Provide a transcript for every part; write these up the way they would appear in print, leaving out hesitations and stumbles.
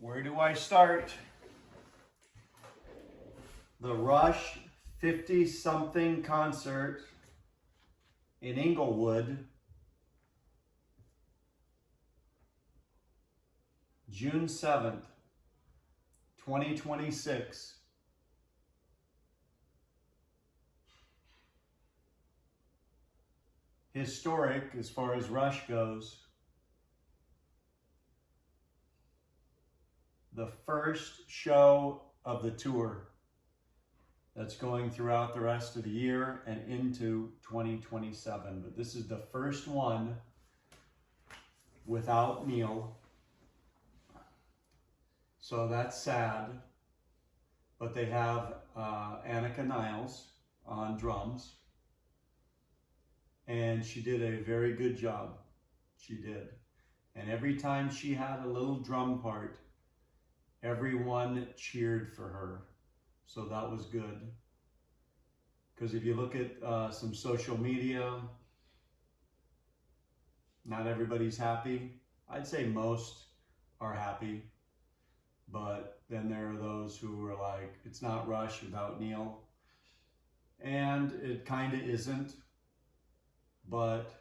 Where do I start? The Rush 50-something concert in Inglewood, June 7th, 2026. Historic as far as Rush goes. The first show of the tour that's going throughout the rest of the year and into 2027. But this is the first one without Neil. So that's sad. But they have Anika Nilles on drums. And she did a very good job. She did. And every time she had a little drum part, everyone cheered for her. So that was good. Because if you look at some social media, not everybody's happy. I'd say most are happy. But then there are those who are like, it's not Rush without Neil. And it kind of isn't. But,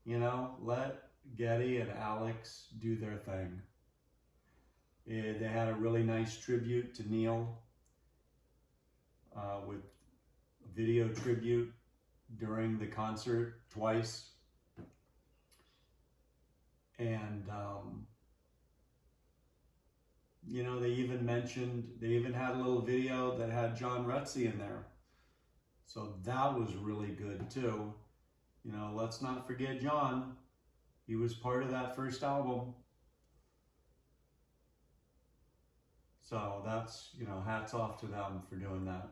you know, let Getty and Alex do their thing. They had a really nice tribute to Neil with video tribute during the concert twice. And, you know, they even had a little video that had John Rutsey in there. So that was really good too. You know, let's not forget John. He was part of that first album. So that's, you know, hats off to them for doing that.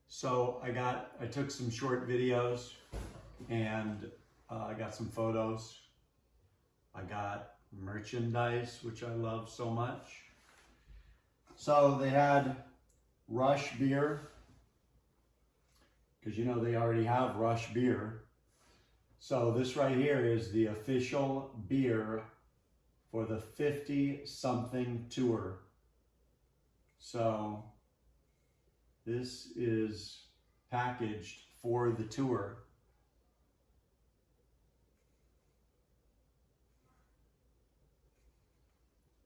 So I took some short videos and I got some photos. I got merchandise, which I love so much. So they had Rush beer, because you know they already have Rush beer. So this right here is the official beer for the 50-something tour. So this is packaged for the tour.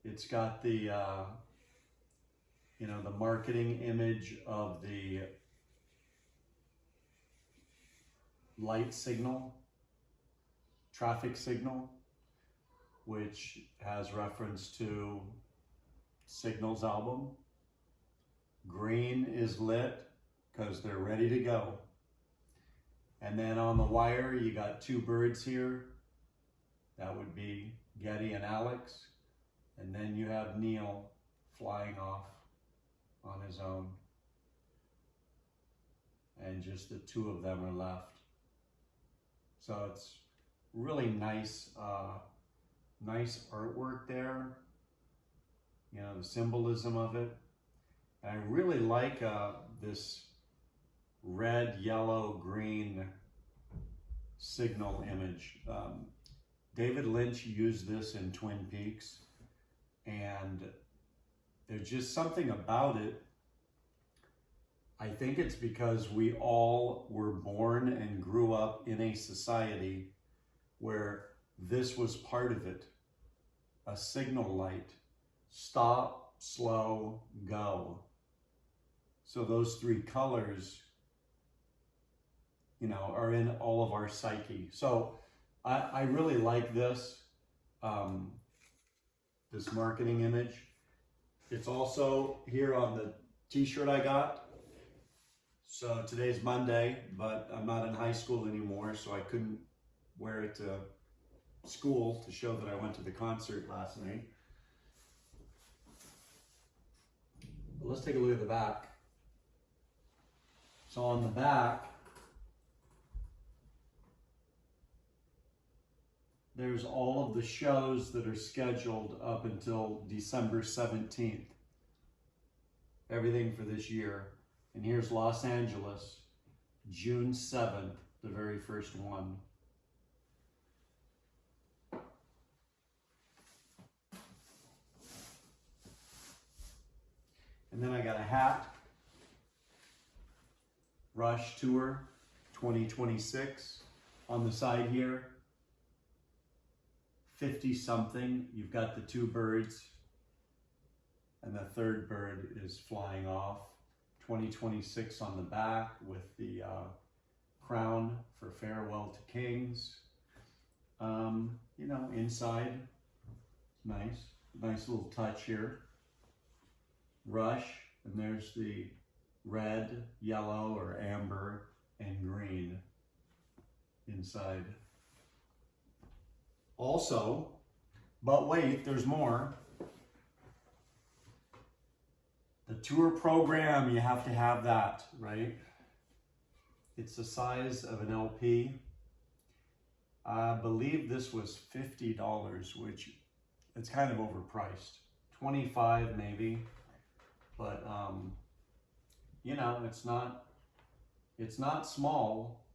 It's got the you know, the marketing image of the light signal, traffic signal, which has reference to Signal's album. Green is lit because they're ready to go. And then on the wire, you got two birds here. That would be Getty and Alex. And then you have Neil flying off on his own, and just the two of them are left. So it's really nice, nice artwork there. You know, the symbolism of it. And I really like this red, yellow, green signal image. David Lynch used this in Twin Peaks, and there's just something about it. I think it's because we all were born and grew up in a society where this was part of it. A signal light. Stop, slow, go. So those three colors, you know, are in all of our psyche. So I really like this, this marketing image. It's also here on the t-shirt I got. So today's Monday, but I'm not in high school anymore, so I couldn't wear it to school to show that I went to the concert last night. But let's take a look at the back. So on the back, there's all of the shows that are scheduled up until December 17th. Everything for this year. And here's Los Angeles, June 7th, the very first one. a hat. Rush Tour 2026 on the side here. 50 something. You've got the two birds and the third bird is flying off. 2026 on the back with the crown for Farewell to Kings. You know, inside, nice little touch here. Rush, and there's the red, yellow, or amber, and green inside. Also, but wait, there's more. The tour program, you have to have that, right? It's the size of an LP. I believe this was $50, which it's kind of overpriced. $25 maybe, but you know, it's not small,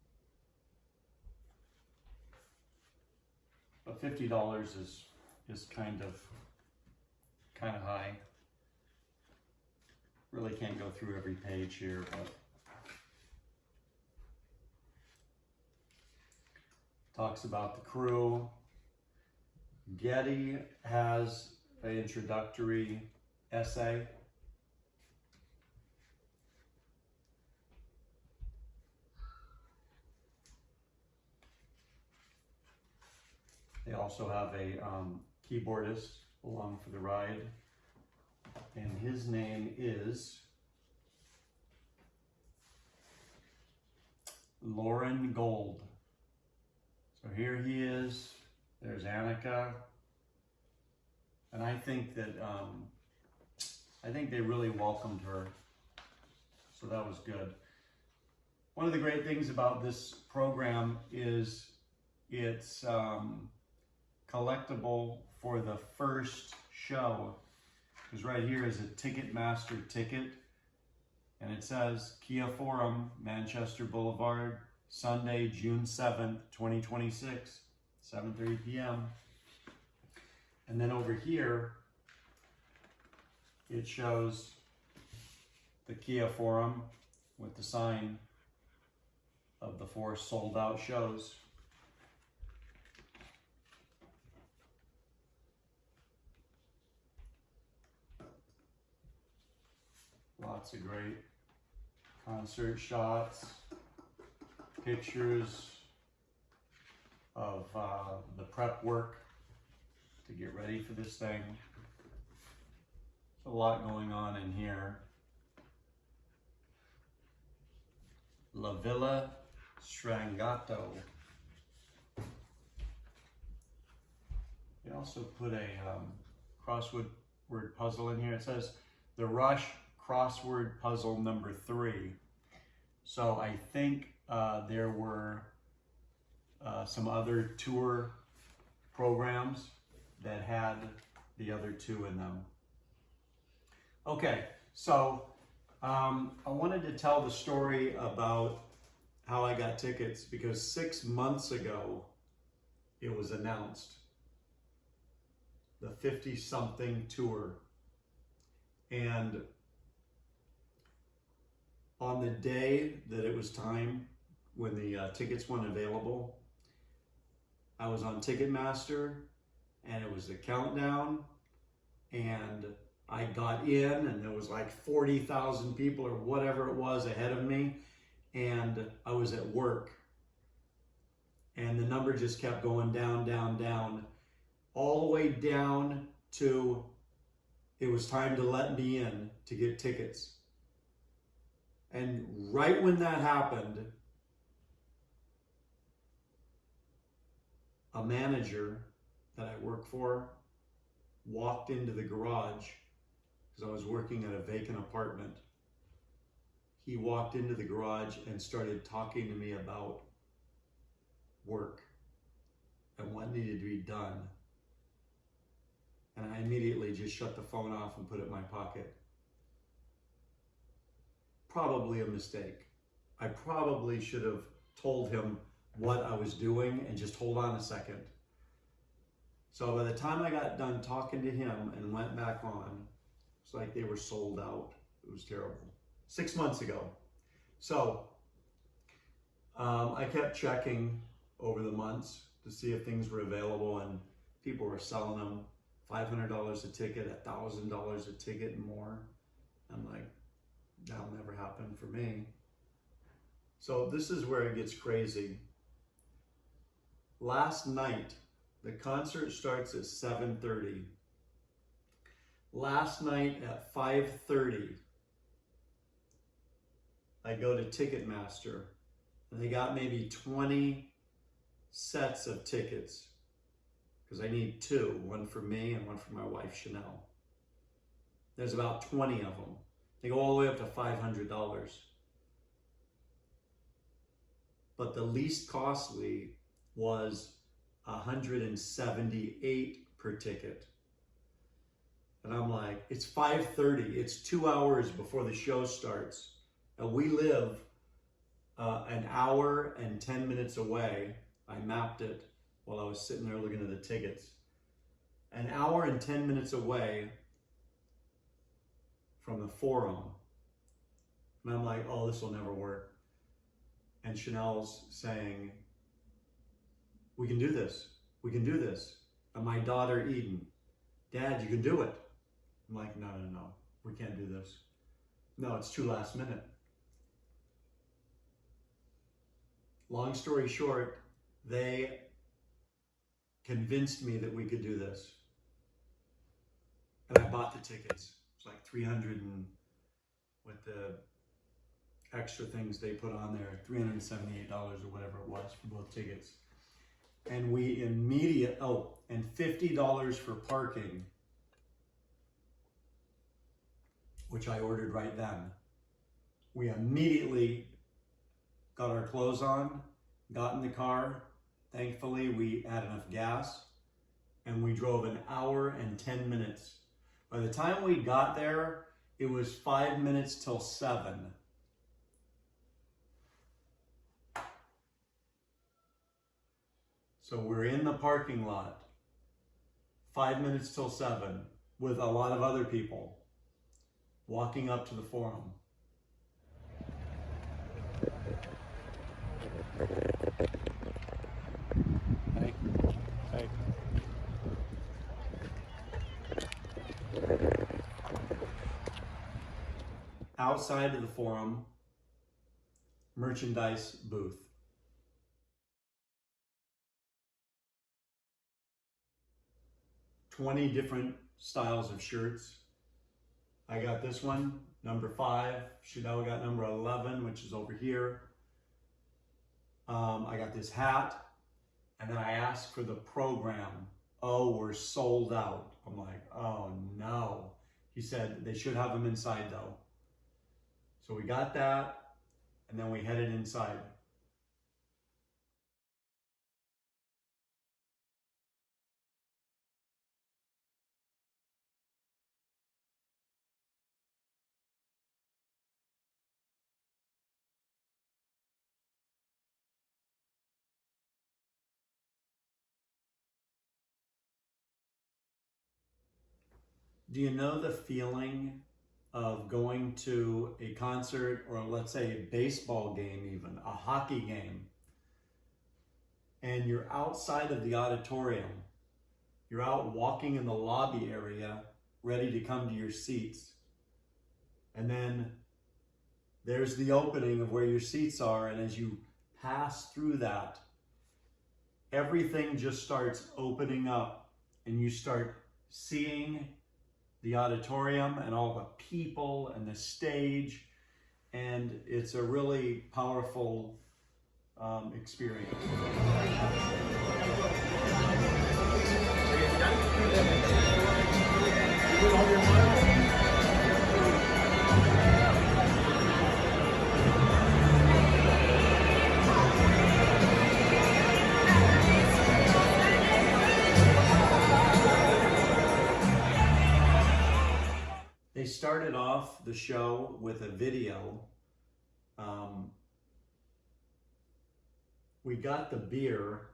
but $50 is kind of high. Really can't go through every page here, but talks about the crew. Getty has an introductory essay. They also have a keyboardist along for the ride, and his name is Loren Gold. So here he is. There's Anika, and I think that I think they really welcomed her, so that was good. One of the great things about this program is it's collectible for the first show, because right here is a Ticketmaster ticket, and it says Kia Forum, Manchester Boulevard, Sunday, June 7th, 2026, 7:30 p.m. And then over here, it shows the Kia Forum with the sign of the 4 sold out shows. Lots of great concert shots, pictures of the prep work to get ready for this thing. There's a lot going on in here. La Villa Strangato. They also put a crossword word puzzle in here. It says the Rush crossword puzzle number 3. So I think there were some other tour programs that had the other 2 in them. Okay, so I wanted to tell the story about how I got tickets, because 6 months ago it was announced, the 50-something tour. And on the day that it was time, when the tickets went available, I was on Ticketmaster, and it was the countdown, and I got in, and there was like 40,000 people or whatever it was ahead of me, and I was at work, and the number just kept going down, down, down, all the way down to it was time to let me in to get tickets. And right when that happened, a manager that I work for walked into the garage, because I was working at a vacant apartment. He walked into the garage and started talking to me about work and what needed to be done. And I immediately just shut the phone off and put it in my pocket. Probably a mistake. I probably should have told him what I was doing and just hold on a second. So by the time I got done talking to him and went back on, it's like they were sold out. It was terrible. 6 months ago. So I kept checking over the months to see if things were available, and people were selling them $500 a ticket, $1,000 a ticket and more. I'm like, that'll never happen for me. So this is where it gets crazy. Last night, the concert starts at 7:30. Last night at 5:30, I go to Ticketmaster, and they got maybe 20 sets of tickets, because I need two, one for me and one for my wife, Chanel. There's about 20 of them. They go all the way up to $500. But the least costly was $178 per ticket. And I'm like, it's 5:30, it's 2 hours before the show starts. And we live an hour and 10 minutes away. I mapped it while I was sitting there looking at the tickets. An hour and 10 minutes away from the Forum. And I'm like, oh, this will never work. And Chanel's saying, we can do this. We can do this. And my daughter, Eden, Dad, you can do it. I'm like, no, we can't do this. No, it's too last minute. Long story short, they convinced me that we could do this. And I bought the tickets. It's like 300 and with the extra things they put on there, $378 or whatever it was for both tickets. And we and $50 for parking, which I ordered right then. We immediately got our clothes on, got in the car. Thankfully, we had enough gas, and we drove an hour and 10 minutes. By the time we got there, it was 5 minutes till 7. So we're in the parking lot, 5 minutes till 7, with a lot of other people walking up to the Forum. Hey. Hey. Outside of the Forum, merchandise booth. $20 different styles of shirts. I got this one, number 5. Chanel got number 11, which is over here. I got this hat, and then I asked for the program. Oh, we're sold out. I'm like, oh no. He said they should have them inside though. So we got that, and then we headed inside. Do you know the feeling of going to a concert, or let's say a baseball game even, a hockey game, and you're outside of the auditorium, you're out walking in the lobby area, ready to come to your seats, and then there's the opening of where your seats are, and as you pass through that, everything just starts opening up, and you start seeing the auditorium and all the people and the stage, and it's a really powerful experience. They started off the show with a video. We got the beer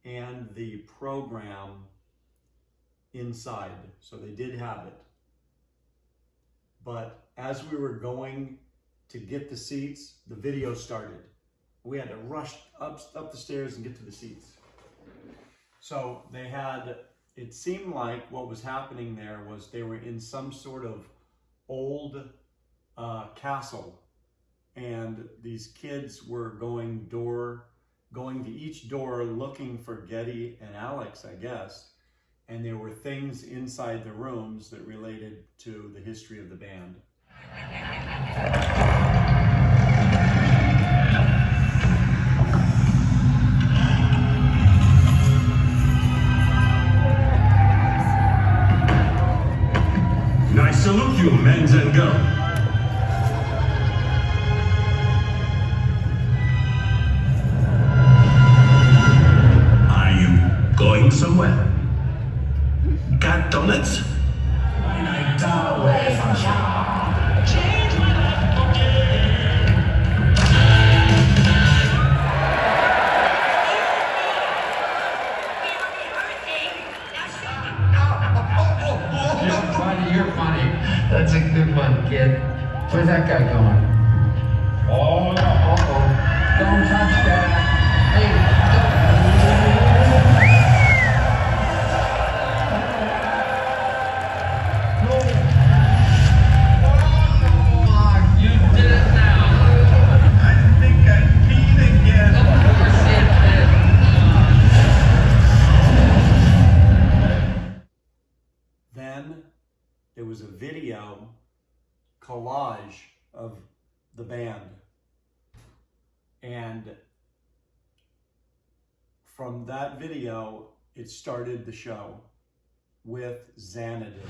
and the program inside, so they did have it. but as we were going to get the seats, the video started. We had to rush up the stairs and get to the seats. So they had, it seemed like what was happening there was they were in some sort of old castle, and these kids were going to each door looking for Getty and Alex, I guess, and there were things inside the rooms that related to the history of the band. I salute you, men and girls. Are you going somewhere? Got donuts? When I die away from you, change my life again. You're funny. That's a good one, kid. Where's that guy going? Oh, no. Uh-oh. Don't touch that. Hey, don't. Oh, come on. You did it now. I think I peed again. Of course it did. Then there was a video collage of the band, and from that video it started the show with Xanadu.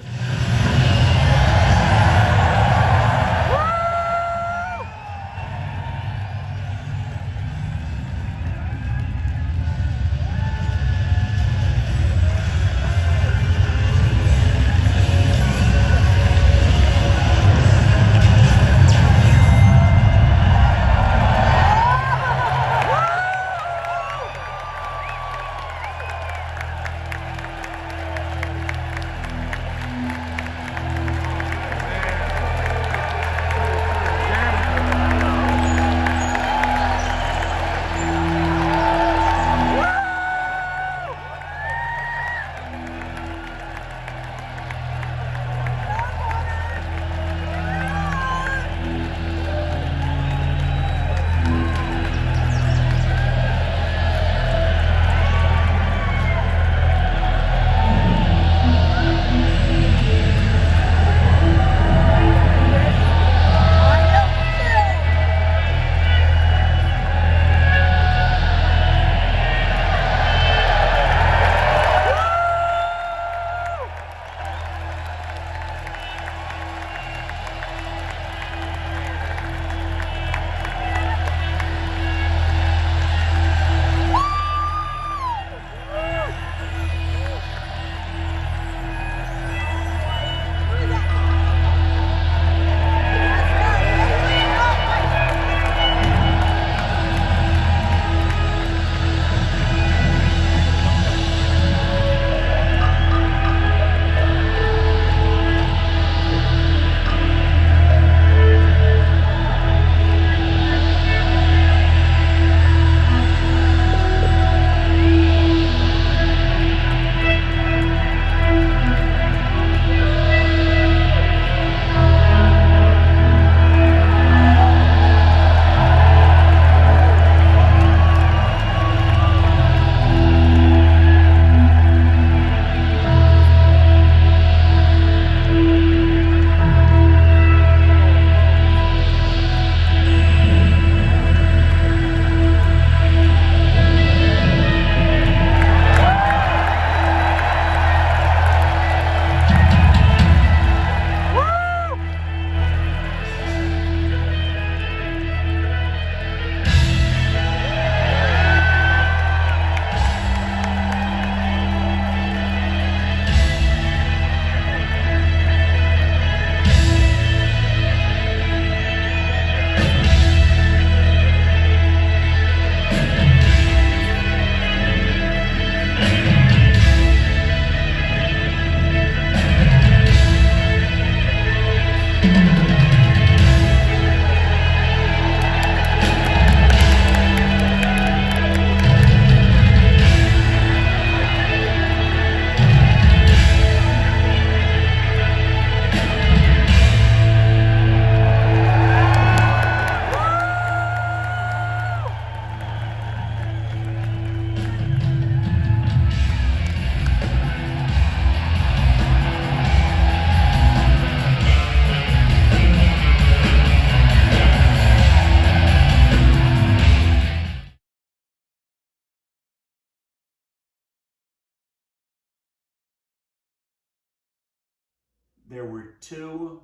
there were 2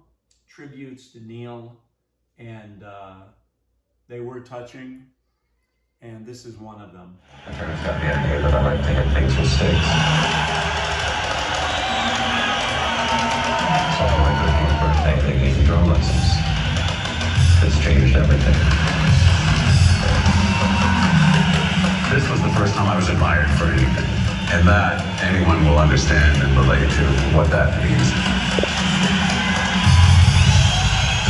tributes to Neil, and they were touching, and this is one of them. My parents got the idea that I like to hit things with sticks. So on my 13th birthday, they gave me drum lessons. This changed everything. This was the first time I was admired for anything. And that anyone will understand and relate to what that means.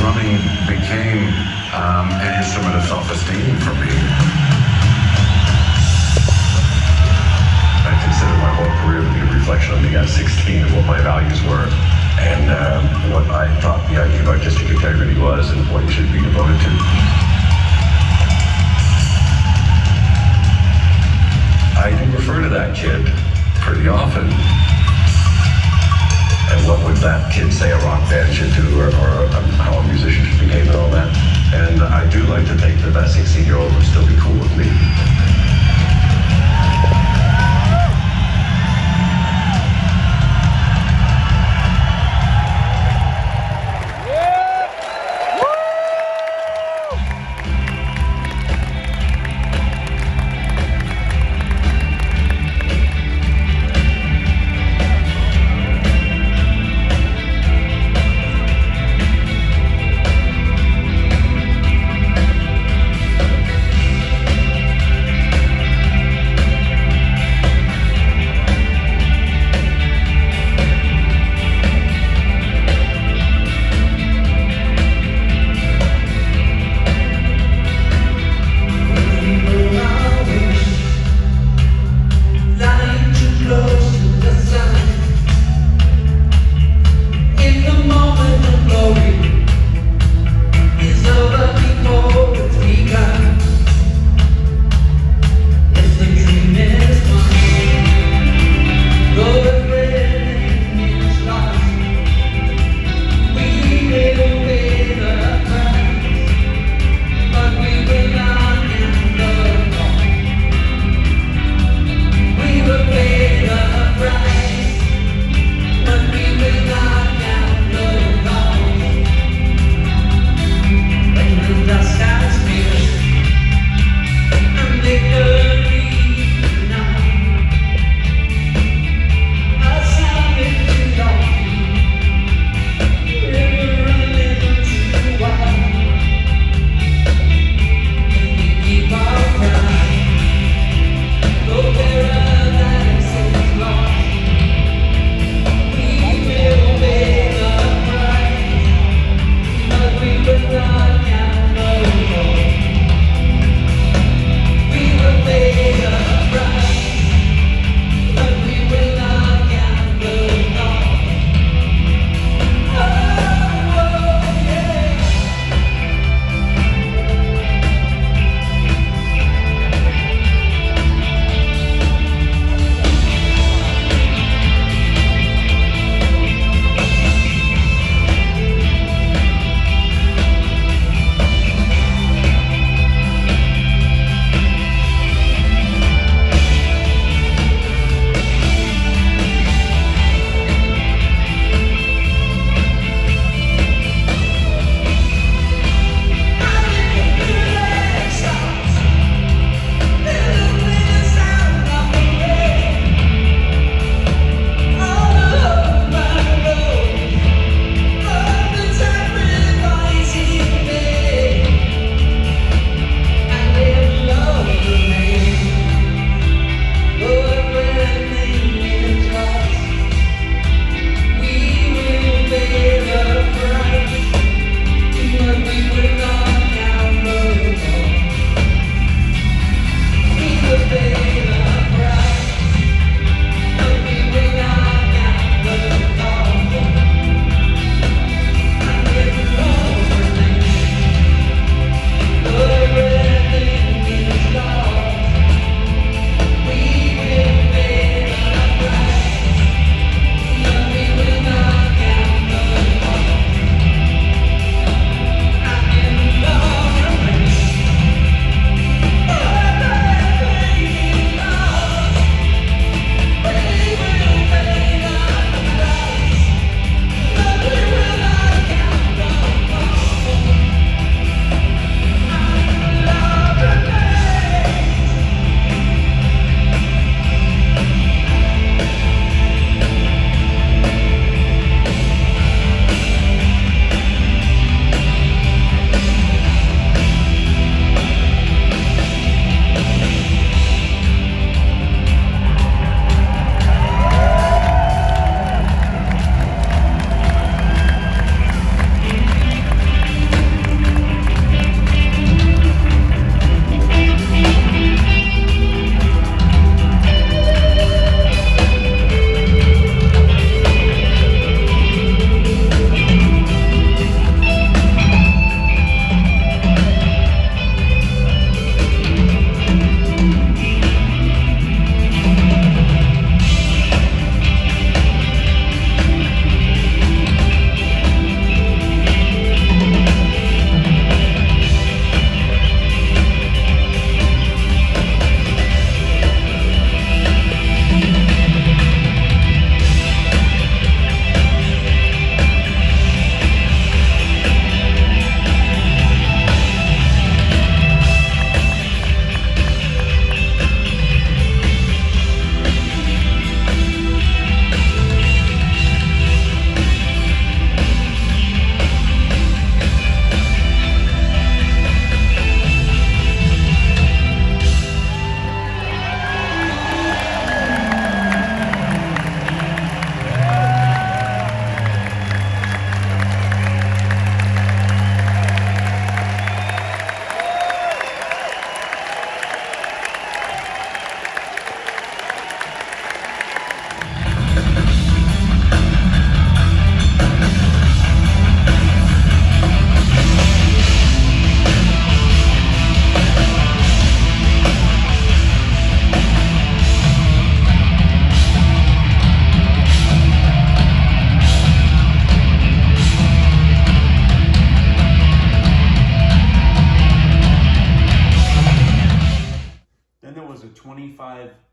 Drumming became an instrument of self-esteem for me. I consider my whole career to be a reflection of me at 16 of what my values were and what I thought the idea of artistic integrity was and what you should be devoted to. I do refer to that kid pretty often. And what would that kid say a rock band should do, or how a musician should behave and all that. And I do like to think that 16-year-old would still be cool with me.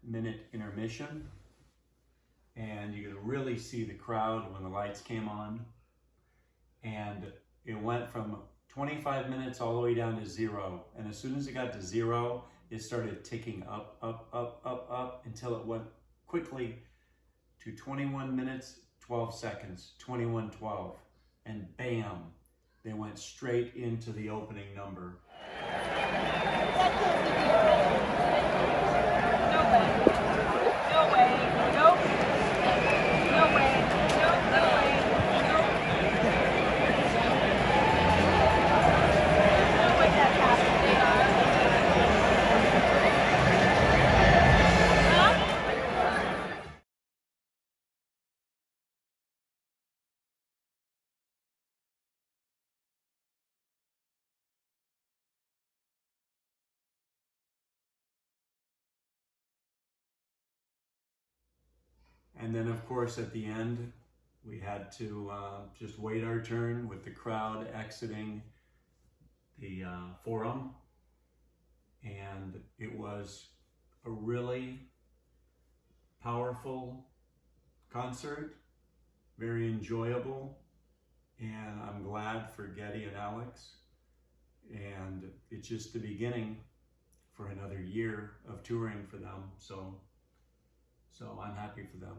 minute intermission, and you could really see the crowd when the lights came on. And it went from 25 minutes all the way down to 0. And as soon as it got to 0, it started ticking up, up, up, up, up until it went quickly to 21 minutes, 12 seconds, 21:12. And bam, they went straight into the opening number. No way. Nope. No way. Nope. No way. Nope. No way that happened. Huh? And then, of course, at the end, we had to just wait our turn with the crowd exiting the forum. And it was a really powerful concert, very enjoyable. And I'm glad for Getty and Alex. And it's just the beginning for another year of touring for them. So I'm happy for them.